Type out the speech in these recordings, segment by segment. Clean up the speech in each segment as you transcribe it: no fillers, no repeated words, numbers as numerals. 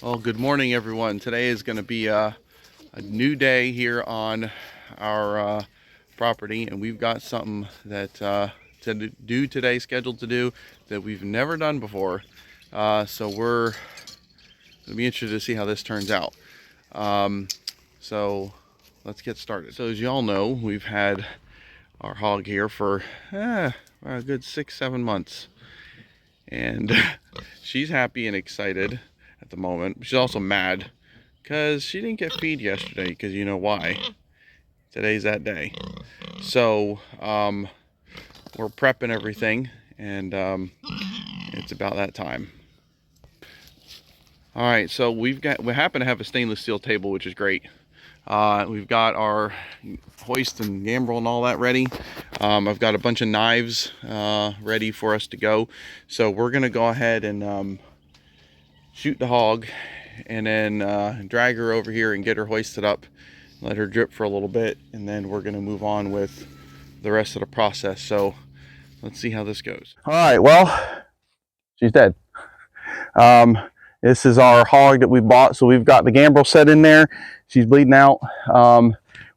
Well, good morning, everyone. Today is going to be a new day here on our property, and we've got something that to do today, scheduled to do, that we've never done before. So we're going to be interested to see how this turns out. So let's get started. So as you all know, we've had our hog here for a good 6-7 months, and she's happy and excited at the moment. She's also mad because she didn't get feed yesterday, because you know why. Today's that day. So we're prepping everything, and it's about that time. All right, so we happen to have a stainless steel table, which is great. We've got our hoist and gambrel and all that ready. I've got a bunch of knives ready for us to go. So we're gonna go ahead and shoot the hog, and then drag her over here and get her hoisted up, let her drip for a little bit, and then we're gonna move on with the rest of the process. So let's see how this goes. All right, well, she's dead. This is our hog that we bought. So we've got the gambrel set in there. She's bleeding out.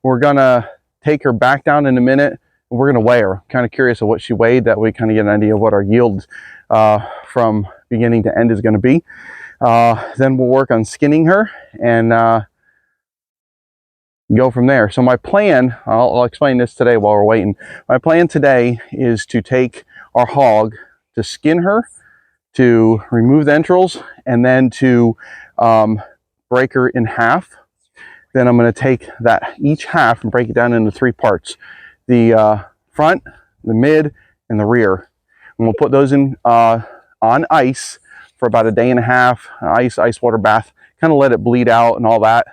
We're gonna take her back down in a minute. We're gonna weigh her. Kind of curious of what she weighed. That way we kind of get an idea of what our yield from beginning to end is gonna be. Then we'll work on skinning her and go from there. So my plan, I'll explain this today while we're waiting. My plan today is to take our hog, to skin her, to remove the entrails, and then to break her in half. Then I'm going to take that each half and break it down into 3 parts: the front, the mid, and the rear. And we'll put those in on ice for about a day and a half. Ice water bath, kind of let it bleed out and all that.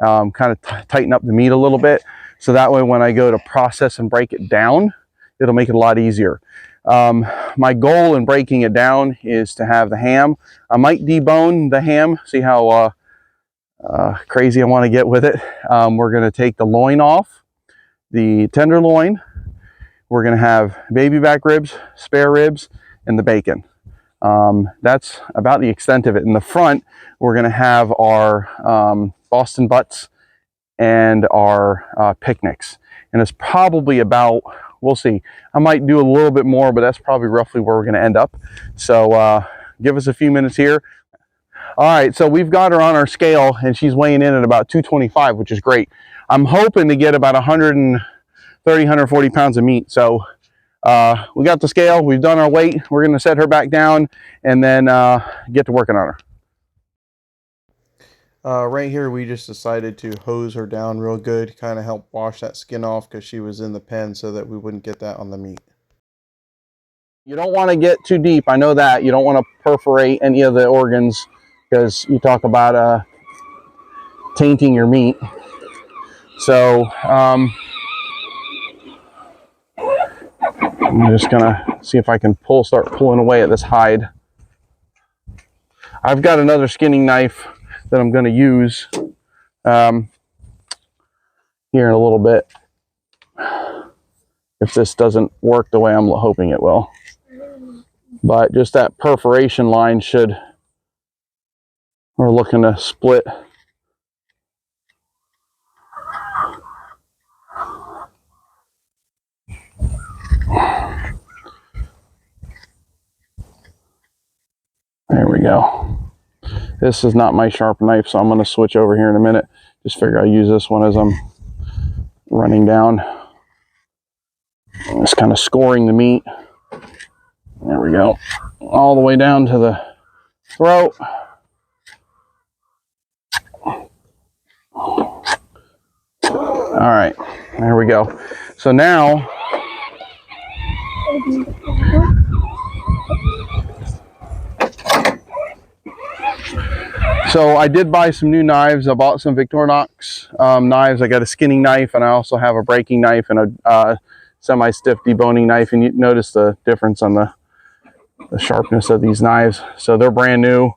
Kind of tighten up the meat a little bit, so that way when I go to process and break it down, it'll make it a lot easier. My goal in breaking it down is to have the ham. I might debone the ham, see how crazy I want to get with it. We're going to take the loin off, the tenderloin. We're going to have baby back ribs, spare ribs, and the bacon. That's about the extent of it. In the front, we're going to have our Boston butts and our picnics. And it's probably about, we'll see. I might do a little bit more, but that's probably roughly where we're going to end up. So give us a few minutes here. All right, so we've got her on our scale, and she's weighing in at about 225, which is great. I'm hoping to get about 130, 140 pounds of meat. So we got the scale, we've done our weight. We're going to set her back down and then get to working on her. Right here, we just decided to hose her down real good, kind of help wash that skin off, because she was in the pen, so that we wouldn't get that on the meat. You don't want to get too deep, I know that. You don't want to perforate any of the organs, because you talk about tainting your meat. So I'm just gonna see if I can start pulling away at this hide. I've got another skinning knife that I'm going to use here in a little bit, if this doesn't work the way I'm hoping it will. But just that perforation line we're looking to split. There we go. This is not my sharp knife, so I'm going to switch over here in a minute. Just figure I'll use this one as I'm running down. Just kind of scoring the meat. There we go. All the way down to the throat. All right, there we go. So now, I did buy some new knives. I bought some Victorinox knives. I got a skinning knife, and I also have a breaking knife and a semi-stiff deboning knife. And you notice the difference on the sharpness of these knives. So they're brand new,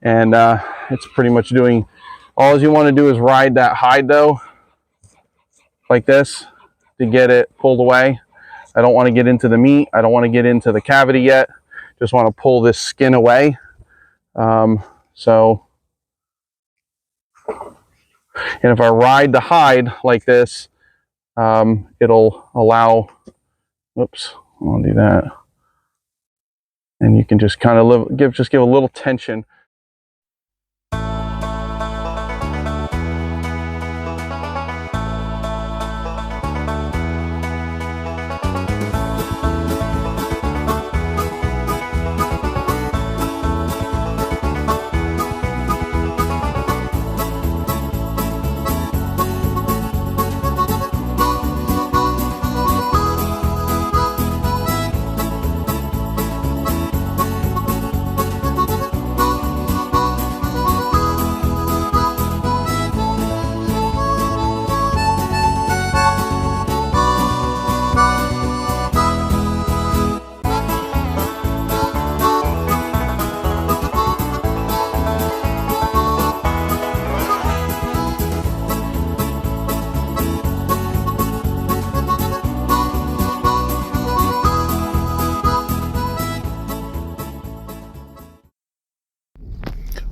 and it's pretty much doing, all you want to do is ride that hide though, like this, to get it pulled away. I don't want to get into the meat. I don't want to get into the cavity yet. Just want to pull this skin away. So And if I ride the hide like this, it'll allow, whoops, I want to do that. And you can just kind of give a little tension.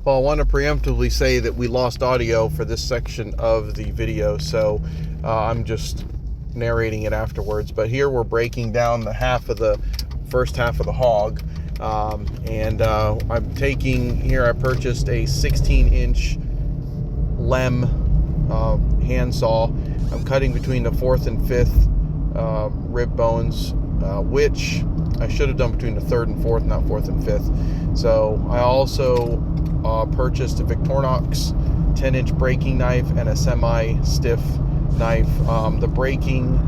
Well, I want to preemptively say that we lost audio for this section of the video, so I'm just narrating it afterwards. But here we're breaking down the first half of the hog, and I'm taking here. I purchased a 16-inch Lem handsaw. I'm cutting between the 4th and 5th rib bones, which I should have done between the 3rd and 4th, not 4th and 5th. So I also purchased a Victorinox 10-inch braking knife and a semi-stiff knife. The braking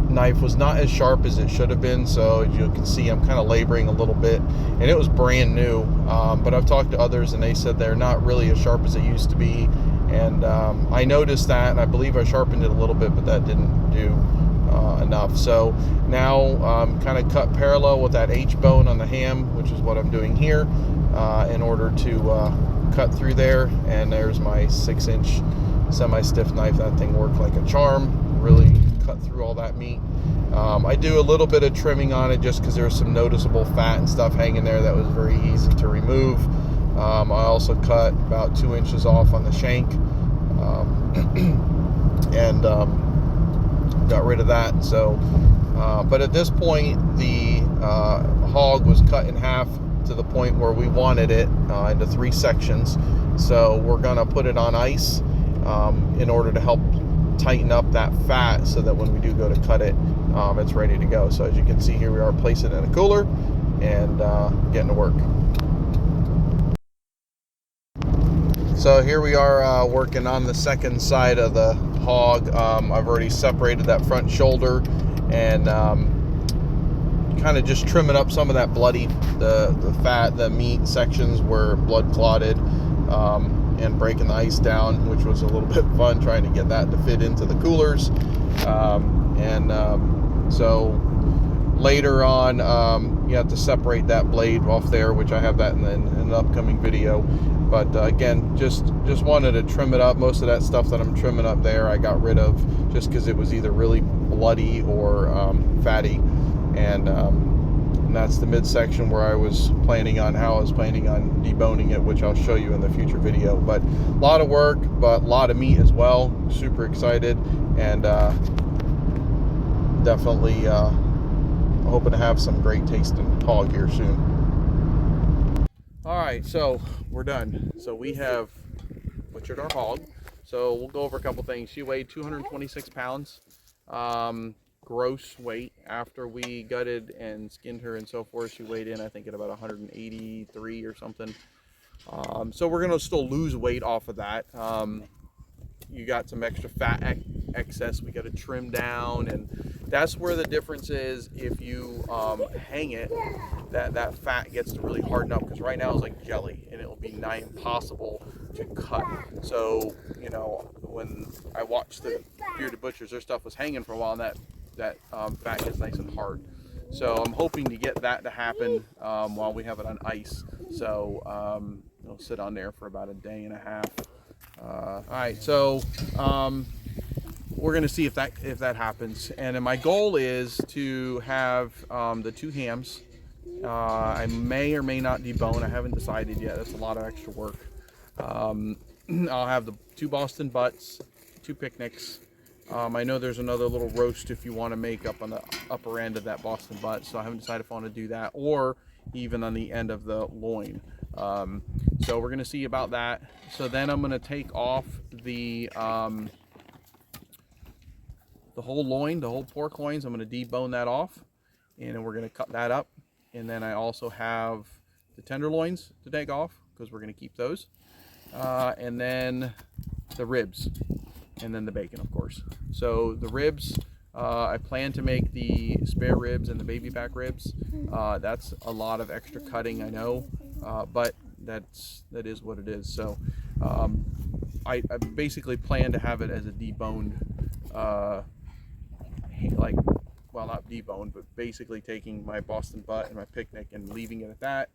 knife was not as sharp as it should have been, so as you can see, I'm kind of laboring a little bit, and it was brand new, but I've talked to others and they said they're not really as sharp as it used to be, and I noticed that, and I believe I sharpened it a little bit, but that didn't do enough. So now kind of cut parallel with that H-bone on the ham, which is what I'm doing here, in order to cut through there. And there's my 6-inch semi-stiff knife. That thing worked like a charm, really cut through all that meat. I do a little bit of trimming on it just because there's some noticeable fat and stuff hanging there that was very easy to remove. I also cut about 2 inches off on the shank, and got rid of that. So but at this point, the hog was cut in half to the point where we wanted it into 3 sections. So we're gonna put it on ice in order to help tighten up that fat, so that when we do go to cut it, it's ready to go. So as you can see here, we are placing it in a cooler and getting to work. So here we are working on the second side of the hog. I've already separated that front shoulder and kind of just trimming up some of that bloody, the fat, the meat sections were blood clotted, and breaking the ice down, which was a little bit fun trying to get that to fit into the coolers. So later on, you have to separate that blade off there, which I have that in an upcoming video. But again, just wanted to trim it up. Most of that stuff that I'm trimming up there, I got rid of just because it was either really bloody or fatty. And that's the midsection where I was planning on deboning it, which I'll show you in the future video. But a lot of work, but a lot of meat as well. Super excited, and definitely hoping to have some great tasting hog here soon. All right, so we're done. So we have butchered our hog. So we'll go over a couple things. She weighed 226 pounds. Gross weight. After we gutted and skinned her and so forth, she weighed in, I think, at about 183 or something. So we're going to still lose weight off of that. You got some extra fat excess we got to trim down, and that's where the difference is. If you hang it, that fat gets to really harden up, because right now it's like jelly and it'll be nigh impossible to cut. So, you know, when I watched the bearded butchers, their stuff was hanging for a while, and that fat gets nice and hard. So I'm hoping to get that to happen while we have it on ice. So it'll sit on there for about a day and a half. All right, so we're going to see if that happens. And then my goal is to have the 2 hams. I may or may not debone. I haven't decided yet. That's a lot of extra work. I'll have the 2 Boston butts, 2 picnics. I know there's another little roast if you want to make up on the upper end of that Boston butt, so I haven't decided if I want to do that, or even on the end of the loin. So we're going to see about that. So then I'm going to take off the whole loin, the whole pork loins. I'm going to debone that off, and then we're going to cut that up. And then I also have the tenderloins to take off, because we're going to keep those. And then the ribs, and then the bacon, of course. So the ribs, I plan to make the spare ribs and the baby back ribs. That's a lot of extra cutting, I know, but that is what it is. So I basically plan to have it as a deboned, like, well, not deboned, but basically taking my Boston butt and my picnic and leaving it at that,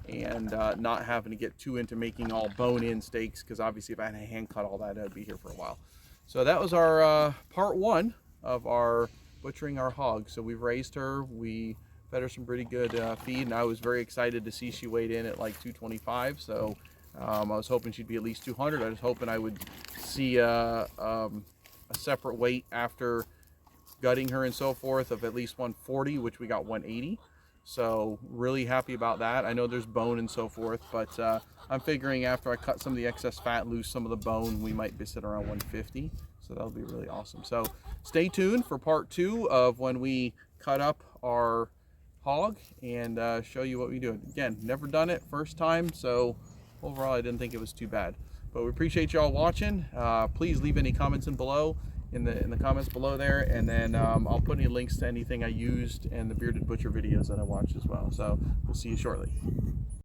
and not having to get too into making all bone-in steaks, because obviously if I had to hand cut all that, I'd be here for a while. So that was our part 1 of our butchering our hog. So we've raised her, we fed her some pretty good feed, and I was very excited to see she weighed in at like 225. So I was hoping she'd be at least 200. I was hoping I would see a separate weight after gutting her and so forth of at least 140, which we got 180. So really happy about that. I know there's bone and so forth, but I'm figuring after I cut some of the excess fat, lose some of the bone, we might be sitting around 150. So that'll be really awesome. So stay tuned for part 2 of when we cut up our hog and show you what we do. Again, never done it, first time. So overall, I didn't think it was too bad. But we appreciate y'all watching. Please leave any comments below. In the comments below there, and then I'll put any links to anything I used and the Bearded Butcher videos that I watched as well. So we'll see you shortly.